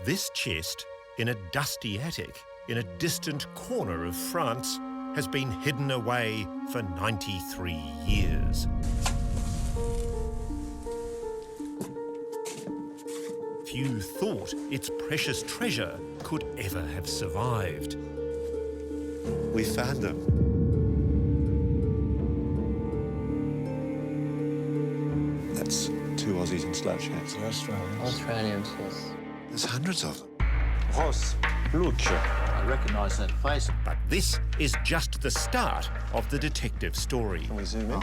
This chest, in a dusty attic in a distant corner of France, has been hidden away for 93 years. Few thought its precious treasure could ever have survived. We found them. That's 2 Aussies in slouch hats. They're Australians. Australians, yes. There's hundreds of them. Ross, look. I recognise that face. But this is just the start of the detective story. Can we zoom in?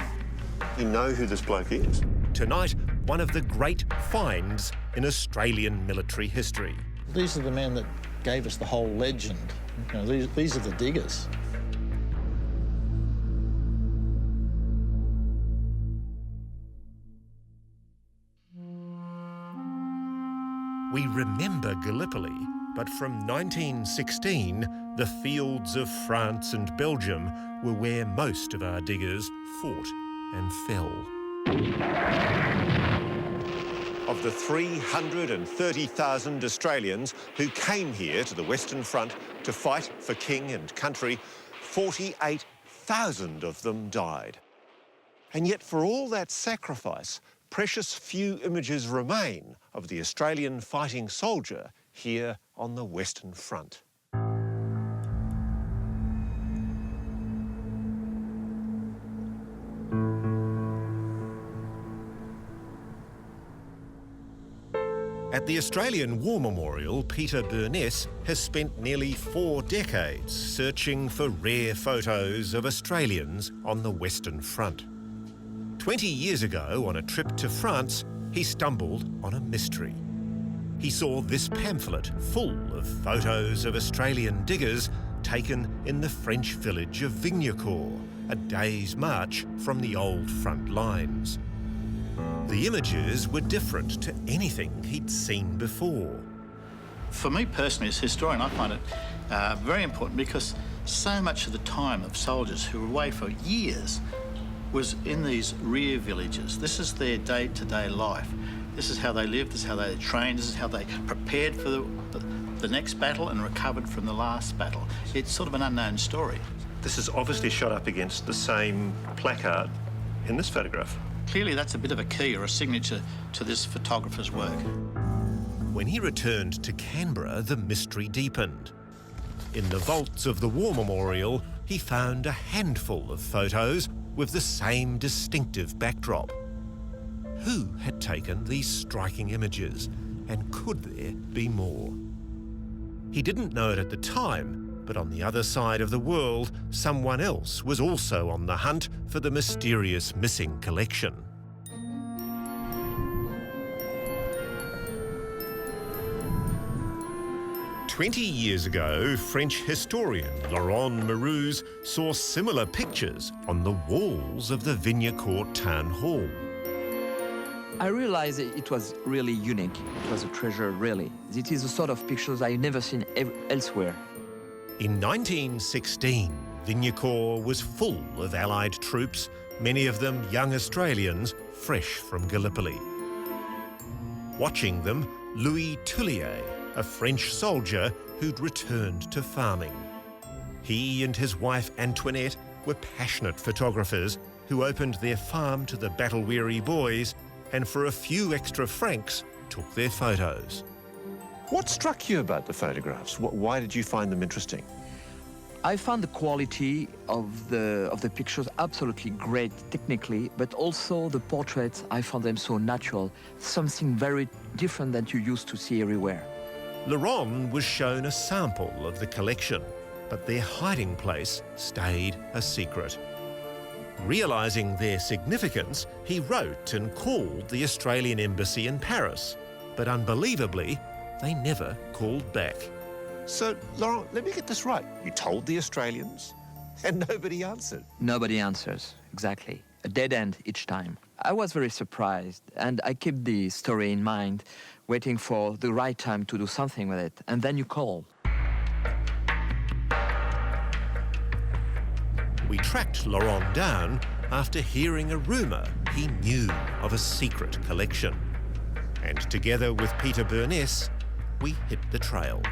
You know who this bloke is? Tonight, one of the great finds in Australian military history. These are the men that gave us the whole legend. You know, these are the diggers. We remember Gallipoli, but from 1916, the fields of France and Belgium were where most of our diggers fought and fell. Of the 330,000 Australians who came here to the Western Front to fight for king and country, 48,000 of them died. And yet for all that sacrifice, precious few images remain of the Australian fighting soldier here on the Western Front. At the Australian War Memorial, Peter Burness has spent nearly 4 decades searching for rare photos of Australians on the Western Front. 20 years ago, on a trip to France, he stumbled on a mystery. He saw this pamphlet full of photos of Australian diggers taken in the French village of Vignacourt, a day's march from the old front lines. The images were different to anything he'd seen before. For me personally, as a historian, I find it very important because so much of the time of soldiers who were away for years was in these rear villages. This is their day-to-day life. This is how they lived, this is how they trained, this is how they prepared for the next battle and recovered from the last battle. It's sort of an unknown story. This is obviously shot up against the same placard in this photograph. Clearly that's a bit of a key or a signature to this photographer's work. When he returned to Canberra, the mystery deepened. In the vaults of the War Memorial, he found a handful of photos with the same distinctive backdrop. Who had taken these striking images, and could there be more? He didn't know it at the time, but on the other side of the world, someone else was also on the hunt for the mysterious missing collection. "20 years ago, French historian Laurent Marouz saw similar pictures on the walls of the Vignacourt town hall. I realized it was really unique. It was a treasure, really. It is the sort of pictures I've never seen elsewhere. In 1916, Vignacourt was full of Allied troops, many of them young Australians fresh from Gallipoli. Watching them, Louis Tullier, a French soldier who'd returned to farming. He and his wife Antoinette were passionate photographers who opened their farm to the battle-weary boys and for a few extra francs took their photos. What struck you about the photographs? Why did you find them interesting? I found the quality of the pictures absolutely great technically, but also the portraits, I found them so natural, something very different than you used to see everywhere. Laurent was shown a sample of the collection, but their hiding place stayed a secret. Realising their significance, he wrote and called the Australian Embassy in Paris, but unbelievably, they never called back. So, Laurent, let me get this right. You told the Australians and nobody answered? Nobody answers, exactly. A dead end each time. I was very surprised, and I kept the story in mind, waiting for the right time to do something with it, and then you call. We tracked Laurent down after hearing a rumour he knew of a secret collection. And together with Peter Burness, we hit the trail.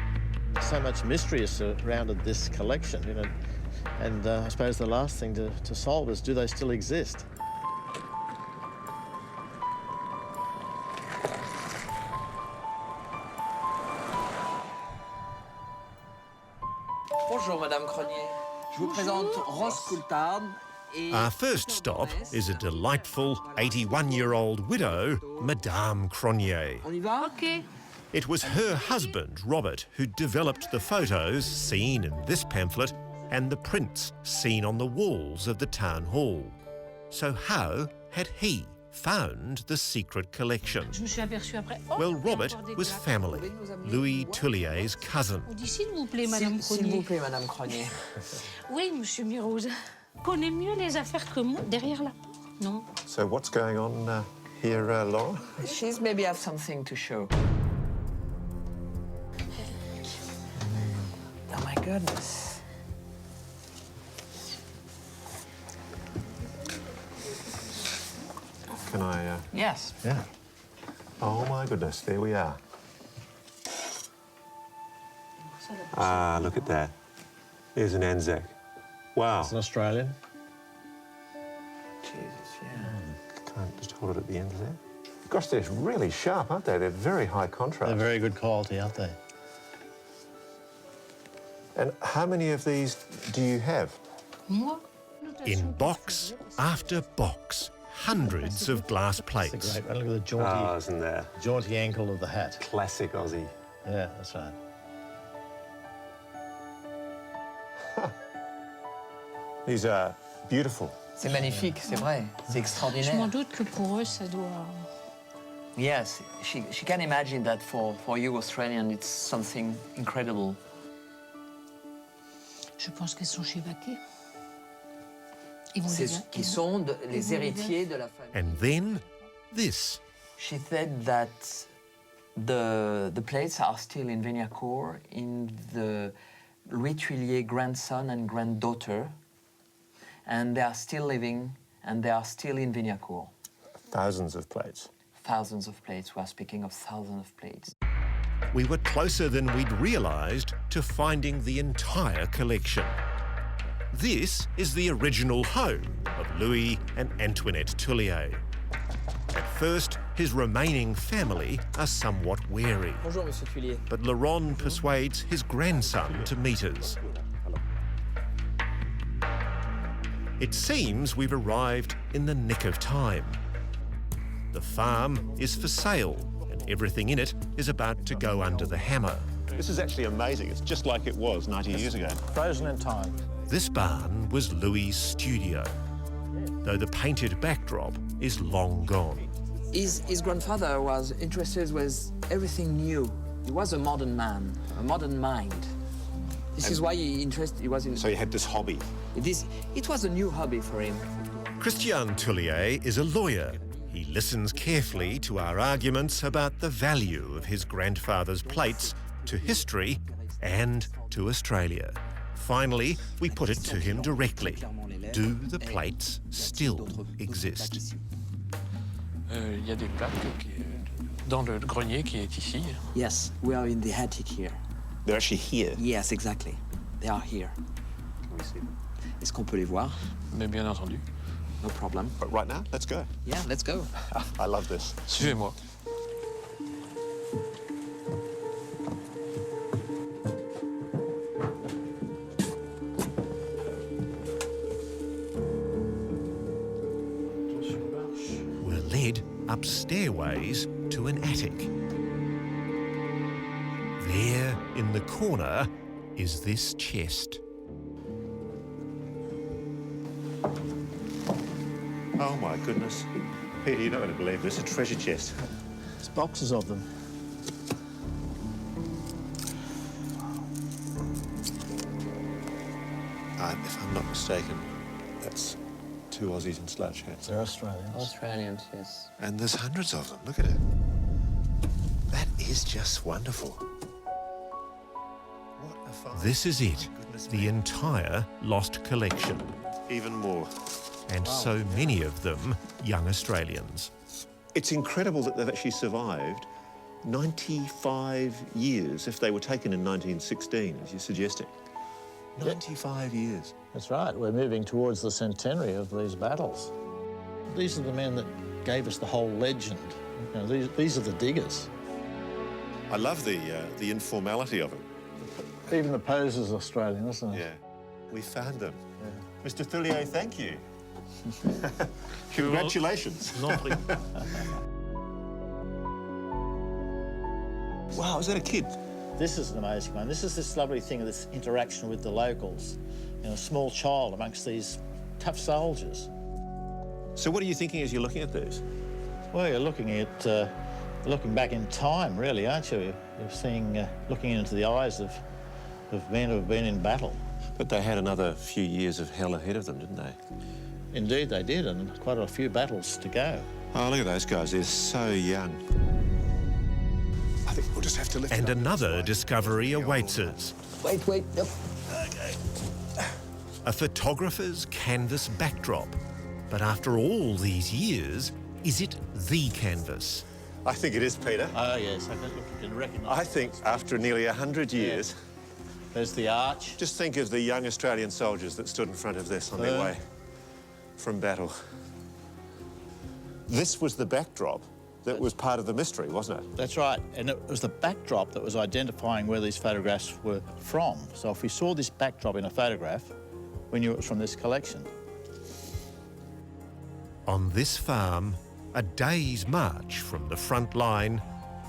So much mystery has surrounded this collection, you know, and I suppose the last thing to solve is, do they still exist? Bonjour, Madame Cronier. Je vous présente Rose Coulthard. Our first stop is a delightful 81-year-old widow, Madame Cronier. On y va? Ok. It was her husband, Robert, who developed the photos seen in this pamphlet and the prints seen on the walls of the town hall. So how had he found the secret collection? Je me suis aperçue après. Oh, Well, il y a Robert encore des was glaces. family, Louis Tullier's cousin. On dit s'il vous plaît, Madame S'il Cronier. vous plaît, Madame Cronier. Oui, Monsieur Mirose. Connaît mieux les affaires que moi derrière la porte, non? So what's going on here, Laura? She's maybe have something to show. Oh my goodness. Can I... Yes. Yeah. Oh, my goodness, there we are. Ah, look at that. There's an Anzac. Wow. It's an Australian. Jesus, yeah. Can't just hold it at the end there. Gosh, they're really sharp, aren't they? They're very high contrast. They're very good quality, aren't they? And how many of these do you have? Moi? In box after box, hundreds of glass It's a plates. great one. Look at the jaunty, isn't there? jaunty ankle of the hat. Classic Aussie. Yeah, that's right. These are beautiful. C'est magnifique, c'est vrai. C'est Je m'en extraordinaire. doute que pour eux, ça doit... Yes, she can imagine that for you Australian, it's something incredible. Je pense qu'elles sont chez Vaquet. Ils vont C'est les- qui sont les héritiers de la famille. And then this. She said that the plates are still in Vignacourt, in the Louis Tuillier grandson and granddaughter, and they are still living, and they are still in Vignacourt. Thousands of plates. Thousands of plates. We are speaking of thousands of plates. We were closer than we'd realised to finding the entire collection. This is the original home of Louis and Antoinette Tullier. At first, his remaining family are somewhat wary, Bonjour, Monsieur Tuillier. but Laurent persuades his grandson to meet us. It seems we've arrived in the nick of time. The farm is for sale, and everything in it is about to go under the hammer. This is actually amazing. It's just like it was 90 years ago. Frozen in time. This barn was Louis' studio, though the painted backdrop is long gone. His grandfather was interested with everything new. He was a modern man, a modern mind. This is why he was in. So you had this hobby. It was a new hobby for him. Christian Tullier is a lawyer. He listens carefully to our arguments about the value of his grandfather's plates to history and to Australia. Finally, we put it to him directly. Do the plates still exist? Il y a des plaques dans le grenier qui est ici. Yes, we are in the attic here. They're actually here. Yes, exactly. They are here. Can we see them? Est-ce qu'on peut les voir? Mais bien entendu. No problem. But right now, let's go. Yeah, let's go. I love this. Suivez-moi. We're led up stairways to an attic. There, in the corner, is this chest. Oh, my goodness. Peter, you're not going to believe this. It's a treasure chest. There's boxes of them. If I'm not mistaken, that's two Aussies in slouch hats. They're Australians. Australians, yes. And there's hundreds of them. Look at it. That is just wonderful. What a find. This is it, Goodness the me. entire lost collection, Even more. and so many of them young Australians. It's incredible that they've actually survived 95 years if they were taken in 1916, as you're suggesting. 95 years. That's right. We're moving towards the centenary of these battles. These are the men that gave us the whole legend. You know, these are the diggers. I love the informality of it. Even the pose is Australian, isn't it? Yeah. We found them. Yeah. Mr. Thulier, thank you. Congratulations. Wow, is that a kid? This is an amazing one. This is this lovely thing of this interaction with the locals. You know, a small child amongst these tough soldiers. So what are you thinking as you're looking at these? Well, you're looking at, looking back in time, really, aren't you? You're seeing, looking into the eyes of men who have been in battle. But they had another few years of hell ahead of them, didn't they? Indeed, they did, and quite a few battles to go. Oh, look at those guys. They're so young. I think we'll just have to lift And it up another discovery awaits us. Wait, yep. Okay. A photographer's canvas backdrop. But after all these years, is it the canvas? I think it is, Peter. Oh, yes, I think you can recognise. I think after nearly 100 years... Yeah. There's the arch. Just think of the young Australian soldiers that stood in front of this on their way from battle. This was the backdrop that was part of the mystery, wasn't it? That's right, and it was the backdrop that was identifying where these photographs were from. So if we saw this backdrop in a photograph, we knew it was from this collection. On this farm, a day's march from the front line,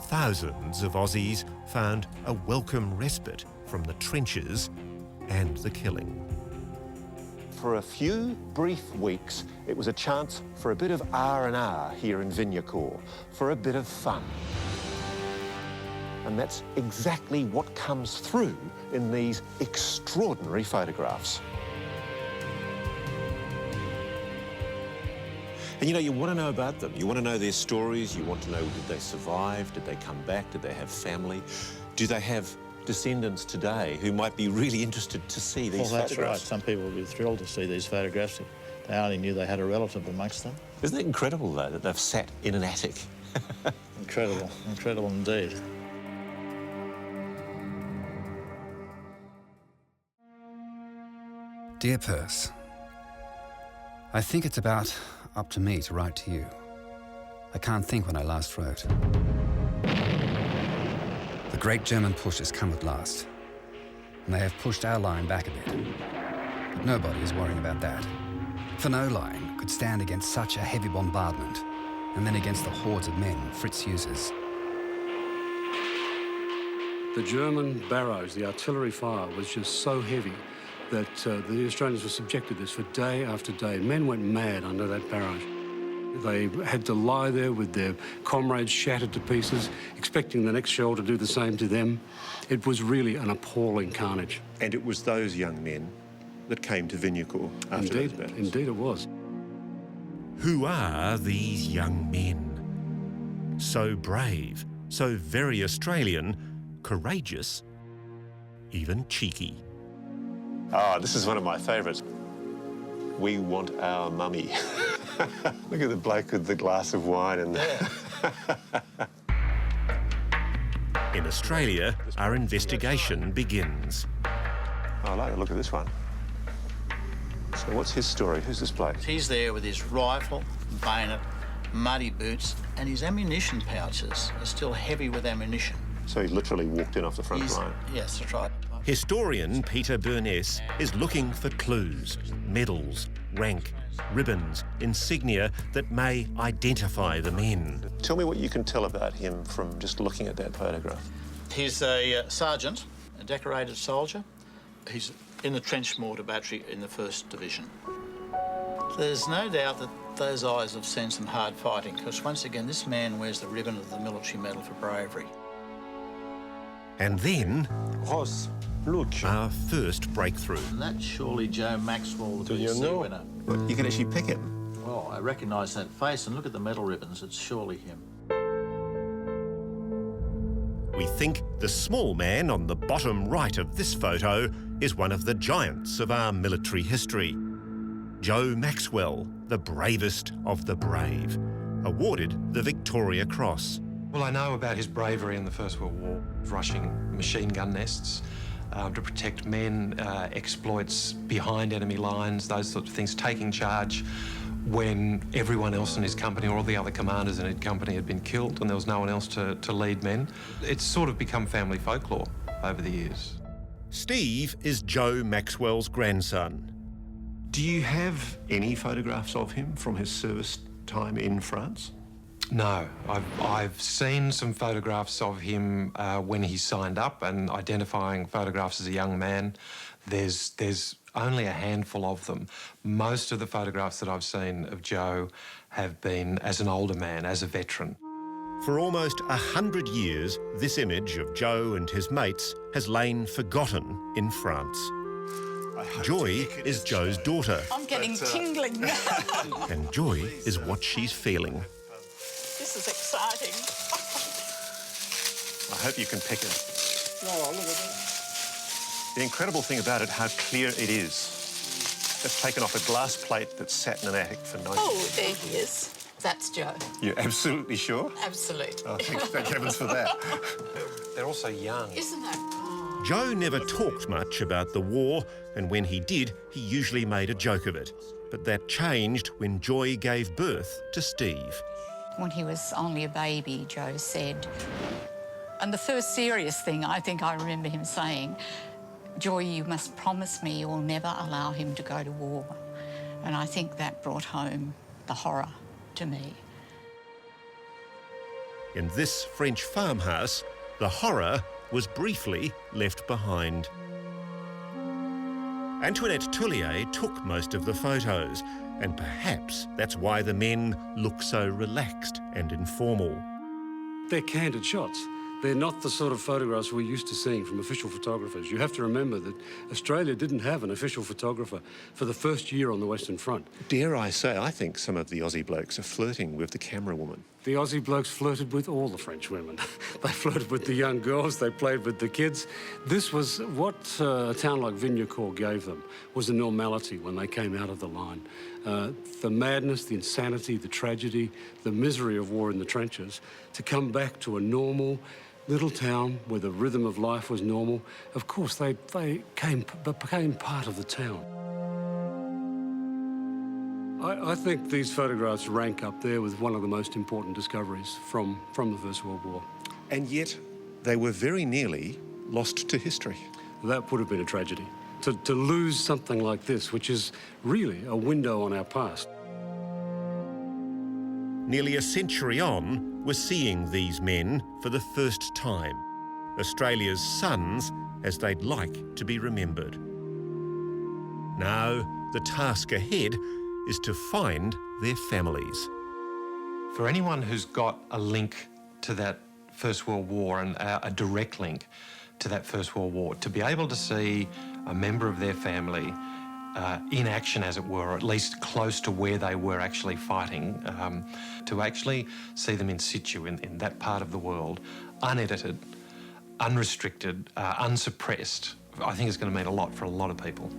thousands of Aussies found a welcome respite from the trenches and the killing. For a few brief weeks, it was a chance for a bit of R&R here in Vignacourt, for a bit of fun. And that's exactly what comes through in these extraordinary photographs. And you know, you want to know about them. You want to know their stories. You want to know, did they survive? Did they come back? Did they have family? Do they have descendants today who might be really interested to see these photographs? That's right. Some people would be thrilled to see these photographs if they only knew they had a relative amongst them. Isn't it incredible, though, that they've sat in an attic? Incredible, incredible indeed. Dear Perce, I think it's about up to me to write to you. I can't think when I last wrote. The great German push has come at last, and they have pushed our line back a bit. But nobody is worrying about that, for no line could stand against such a heavy bombardment, and then against the hordes of men Fritz uses. The German barrage, the artillery fire, was just so heavy that the Australians were subjected to this for day after day. Men went mad under that barrage. They had to lie there with their comrades shattered to pieces, expecting the next shell to do the same to them. It was really an appalling carnage. And it was those young men that came to Vignacourt after those battles. Indeed it was. Who are these young men? So brave, so very Australian, courageous, even cheeky. Oh, this is one of my favourites. We want our mummy. Look at the bloke with the glass of wine and In Australia, our investigation begins. I like the look at this one. So what's his story? Who's this bloke? He's there with his rifle, bayonet, muddy boots, and his ammunition pouches are still heavy with ammunition. So he literally walked in off the front line. Yes, that's right. Historian Peter Burness is looking for clues, medals, rank, ribbons, insignia that may identify the men. Tell me what you can tell about him from just looking at that photograph. He's a sergeant, a decorated soldier. He's in the trench mortar battery in the 1st Division. There's no doubt that those eyes have seen some hard fighting, because once again, this man wears the ribbon of the Military Medal for Bravery. And then, Look. our first breakthrough. And that's surely Joe Maxwell, the BC winner. Look, you can actually pick him. Well, I recognise that face, and look at the medal ribbons. It's surely him. We think the small man on the bottom right of this photo is one of the giants of our military history. Joe Maxwell, the bravest of the brave, awarded the Victoria Cross. Well, I know about his bravery in the First World War, rushing machine gun nests to protect men, exploits behind enemy lines, those sorts of things, taking charge when everyone else in his company or all the other commanders in his company had been killed and there was no one else to lead men. It's sort of become family folklore over the years. Steve is Joe Maxwell's grandson. Do you have any photographs of him from his service time in France? No, I've seen some photographs of him when he signed up and identifying photographs as a young man. There's only a handful of them. Most of the photographs that I've seen of Joe have been as an older man, as a veteran. For almost 100 years, this image of Joe and his mates has lain forgotten in France. Joy is Joe's daughter. I'm getting tingling now. And joy is what she's feeling. This is exciting. I hope you can pick it. Oh, look at that. The incredible thing about it, how clear it is. It's taken off a glass plate that sat in an attic for 90 years. Oh, there he is. That's Joe. You're absolutely sure? Absolutely. Oh, thank heavens for that. They're also young. Isn't that? Oh. Joe never talked much about the war, and when he did, he usually made a joke of it. But that changed when Joy gave birth to Steve. When he was only a baby, Joe said, and the first serious thing I think I remember him saying, Joy, you must promise me you'll never allow him to go to war. And I think that brought home the horror to me. In this French farmhouse, the horror was briefly left behind. Antoinette Tullier took most of the photos, and perhaps that's why the men look so relaxed and informal. They're candid shots. They're not the sort of photographs we're used to seeing from official photographers. You have to remember that Australia didn't have an official photographer for the first year on the Western Front. Dare I say, I think some of the Aussie blokes are flirting with the camera woman. The Aussie blokes flirted with all the French women. They flirted with the young girls, they played with the kids. This was what a town like Vignacourt gave them, was a normality when they came out of the line. The madness, the insanity, the tragedy, the misery of war in the trenches, to come back to a normal little town where the rhythm of life was normal. Of course, they became part of the town. I think these photographs rank up there with one of the most important discoveries from the First World War. And yet, they were very nearly lost to history. That would have been a tragedy. To lose something like this, which is really a window on our past. Nearly a century on, we're seeing these men for the first time. Australia's sons as they'd like to be remembered. Now, the task ahead is to find their families. For anyone who's got a link to that First World War and a direct link to that First World War, to be able to see a member of their family in action, as it were, or at least close to where they were actually fighting, to actually see them in situ in that part of the world, unedited, unrestricted, unsuppressed, I think is going to mean a lot for a lot of people.